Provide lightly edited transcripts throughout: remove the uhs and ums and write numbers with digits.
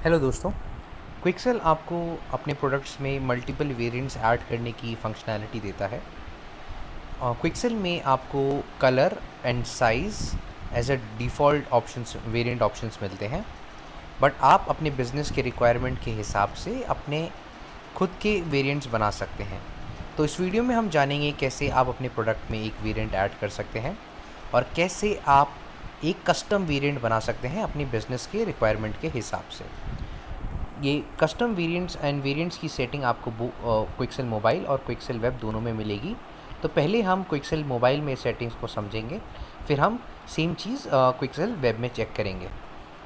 Hello दोस्तों। क्विकसेल आपको अपने प्रोडक्ट्स में मल्टीपल वेरिएंट्स ऐड करने की फंक्शनैलिटी देता है। क्विकसेल में आपको colour and size as a default options variant options मिलते हैं, बट आप अपने बिजनेस के रिक्वायरमेंट के हिसाब से अपने खुद के वेरिएंट्स बना सकते हैं। तो इस वीडियो में हम जानेंगे कैसे आप अपने प्रोडक्ट में एक वेरिएंट ऐड कर सकते हैं और कैसे आप एक कस्टम वेरिएंट बना सकते हैं अपनी बिजनेस के रिक्वायरमेंट के हिसाब से। ये कस्टम वेरिएंट्स एंड वेरिएंट्स की सेटिंग आपको क्विकसेल मोबाइल और क्विकसेल वेब दोनों में मिलेगी। तो पहले हम क्विकसेल मोबाइल में सेटिंग्स को समझेंगे, फिर हम सेम चीज़ क्विकसेल वेब में चेक करेंगे।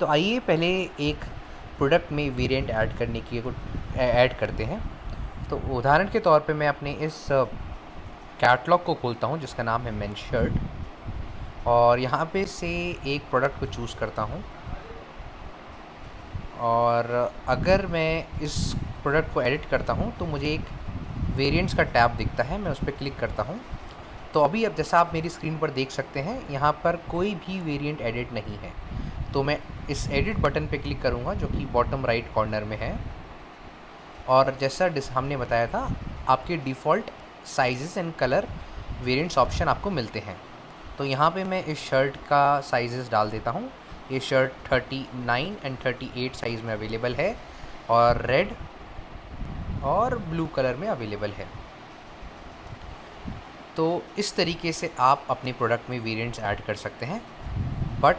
तो आइए पहले एक प्रोडक्ट में वेरिएंट ऐड करने की ऐड करते हैं। तो उदाहरण के तौर पे मैं अपने इस कैटलॉग को खोलता हूँ जिसका नाम है मेन शर्ट, और यहाँ पे से एक प्रोडक्ट को चूज़ करता हूँ। और अगर मैं इस प्रोडक्ट को एडिट करता हूँ तो मुझे एक वेरिएंट्स का टैब दिखता है, मैं उस पर क्लिक करता हूँ। तो अभी अब जैसा आप मेरी स्क्रीन पर देख सकते हैं, यहाँ पर कोई भी वेरिएंट एडिट नहीं है। तो मैं इस एडिट बटन पे क्लिक करूँगा जो कि बॉटम राइट कॉर्नर में है, और जैसा हमने बताया था, आपके default sizes and colour variants option आपको मिलते हैं। तो यहाँ पे मैं इस शर्ट का साइजेस डाल देता हूँ। ये शर्ट 39 एंड 38 साइज़ में अवेलेबल है और रेड और ब्लू कलर में अवेलेबल है। तो इस तरीके से आप अपने प्रोडक्ट में वेरिएंट्स ऐड कर सकते हैं। बट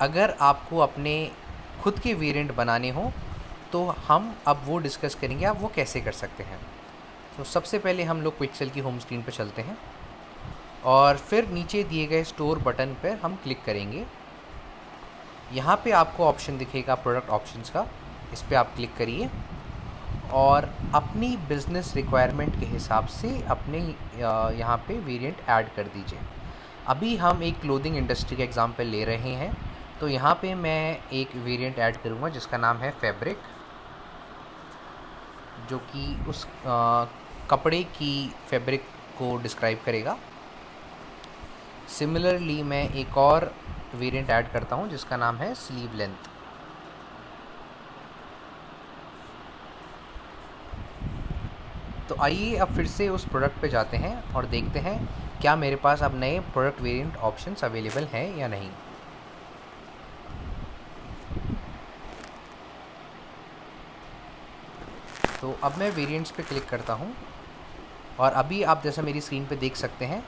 अगर आपको अपने खुद के वेरिएंट बनाने हो तो हम अब वो डिस्कस करेंगे आप वो कैसे कर सकते हैं। तो सबसे पहले हम लोग क्विकसेल की होम स्क्रीन पर चलते हैं और फिर नीचे दिए गए स्टोर बटन पर हम क्लिक करेंगे। यहाँ पे आपको ऑप्शन दिखेगा प्रोडक्ट ऑप्शंस का, इस पर आप क्लिक करिए और अपनी बिज़नेस रिक्वायरमेंट के हिसाब से अपने यहाँ पे वेरिएंट ऐड कर दीजिए। अभी हम एक क्लोथिंग इंडस्ट्री का एग्जांपल ले रहे हैं, तो यहाँ पे मैं एक वेरिएंट ऐड करूँगा जिसका नाम है फैब्रिक, जो कि उस कपड़े की फैब्रिक को डिस्क्राइब करेगा। सिमिलरली मैं एक और वेरिएंट ऐड करता हूँ जिसका नाम है स्लीव लेंथ। तो आइए अब फिर से उस प्रोडक्ट पे जाते हैं और देखते हैं क्या मेरे पास अब नए प्रोडक्ट वेरिएंट ऑप्शंस अवेलेबल हैं या नहीं। तो अब मैं वेरिएंट्स पे क्लिक करता हूँ और अभी आप जैसा मेरी स्क्रीन पे देख सकते हैं,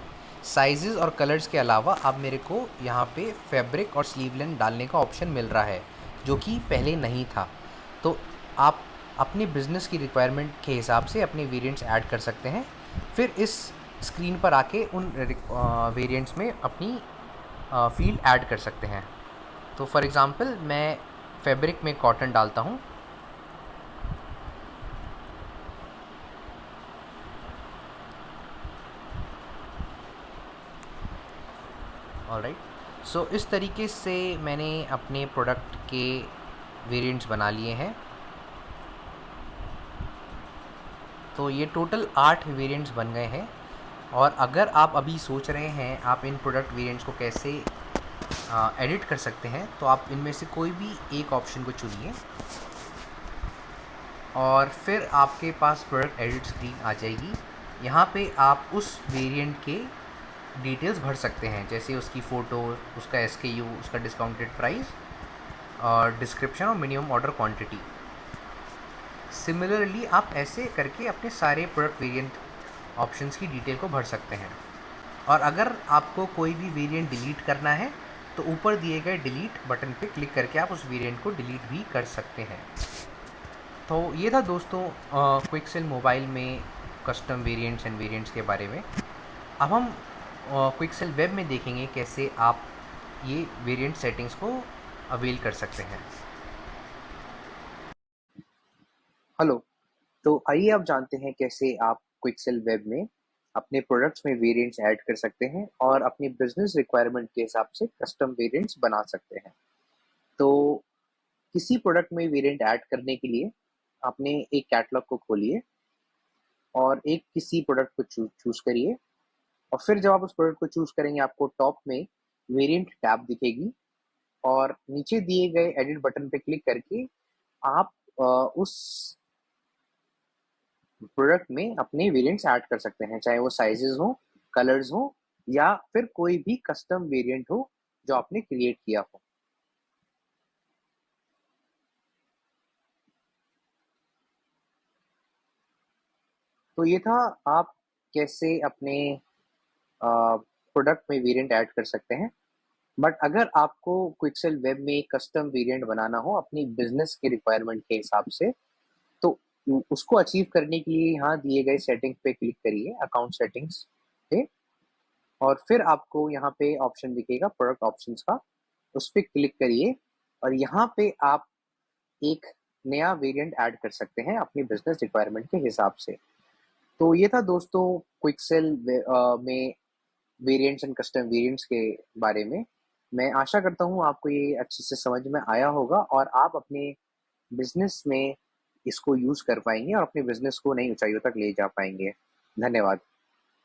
साइजेस और कलर्स के अलावा अब मेरे को यहाँ पे फैब्रिक और स्लीव लेंथ डालने का ऑप्शन मिल रहा है, जो कि पहले नहीं था। तो आप अपने बिज़नेस की रिक्वायरमेंट के हिसाब से अपने वेरिएंट्स ऐड कर सकते हैं, फिर इस स्क्रीन पर आके उन वेरिएंट्स में अपनी फील्ड ऐड कर सकते हैं। तो फॉर एग्ज़ाम्पल मैं फैब्रिक में कॉटन डालता हूँ। ऑलराइट, सो इस तरीके से मैंने अपने प्रोडक्ट के वेरिएंट्स बना लिए हैं। तो ये टोटल 8 वेरिएंट्स बन गए हैं। और अगर आप अभी सोच रहे हैं आप इन प्रोडक्ट वेरिएंट्स को कैसे एडिट कर सकते हैं, तो आप इनमें से कोई भी एक ऑप्शन को चुनिए और फिर आपके पास प्रोडक्ट एडिट स्क्रीन आ जाएगी। यहाँ पे आप उस वेरिएंट के डिटेल्स भर सकते हैं, जैसे उसकी फ़ोटो, उसका एसकेयू, उसका डिस्काउंटेड प्राइस और डिस्क्रिप्शन और मिनिमम ऑर्डर क्वांटिटी। सिमिलरली आप ऐसे करके अपने सारे प्रोडक्ट वेरिएंट ऑप्शंस की डिटेल को भर सकते हैं। और अगर आपको कोई भी वेरिएंट डिलीट करना है तो ऊपर दिए गए डिलीट बटन पे क्लिक करके आप उस वेरिएंट को डिलीट भी कर सकते हैं। तो ये था दोस्तों क्विकसेल मोबाइल में कस्टम वेरिएंट्स एंड वेरिएंट्स के बारे में। अब हम क्विकसेल वेब में देखेंगे कैसे आप ये वेरिएंट सेटिंग्स को अवेल कर सकते हैं। हेलो, तो आइए आप जानते हैं कैसे आप क्विकसेल वेब में अपने प्रोडक्ट्स में वेरिएंट्स ऐड कर सकते हैं और अपनी बिजनेस रिक्वायरमेंट के हिसाब से कस्टम वेरिएंट्स बना सकते हैं। तो किसी प्रोडक्ट में वेरिएंट ऐड करने के लिए आपने एक कैटलॉग को खोलिए और एक किसी प्रोडक्ट को चूज करिए, और फिर जब आप उस प्रोडक्ट को चूज करेंगे आपको टॉप में वेरिएंट टैब दिखेगी और नीचे दिए गए एडिट बटन पे क्लिक करके आप उस प्रोडक्ट में अपने वेरिएंट्स ऐड कर सकते हैं, चाहे वो साइजेस हो, कलर्स हो या फिर कोई भी कस्टम वेरिएंट हो जो आपने क्रिएट किया हो। तो ये था आप कैसे अपने प्रोडक्ट में वेरिएंट ऐड कर सकते हैं। बट अगर आपको क्विक्सेल वेब में कस्टम वेरिएंट बनाना हो अपनी बिजनेस के रिक्वायरमेंट के हिसाब से, तो उसको अचीव करने के लिए यहाँ दिए गए सेटिंग पे क्लिक करिए, अकाउंट सेटिंग्स पे, और फिर आपको यहाँ पे ऑप्शन दिखेगा प्रोडक्ट ऑप्शंस का, उस पर क्लिक करिए और यहाँ पे आप एक नया वेरिएंट ऐड कर सकते हैं अपनी बिजनेस रिक्वायरमेंट के हिसाब से। तो ये था दोस्तों क्विक्सेल में वेरिएंट्स एंड कस्टम वेरिएंट्स के बारे में। मैं आशा करता हूँ आपको ये अच्छे से समझ में आया होगा और आप अपने बिजनेस में इसको यूज कर पाएंगे और अपने बिजनेस को नई ऊंचाइयों तक ले जा पाएंगे। धन्यवाद।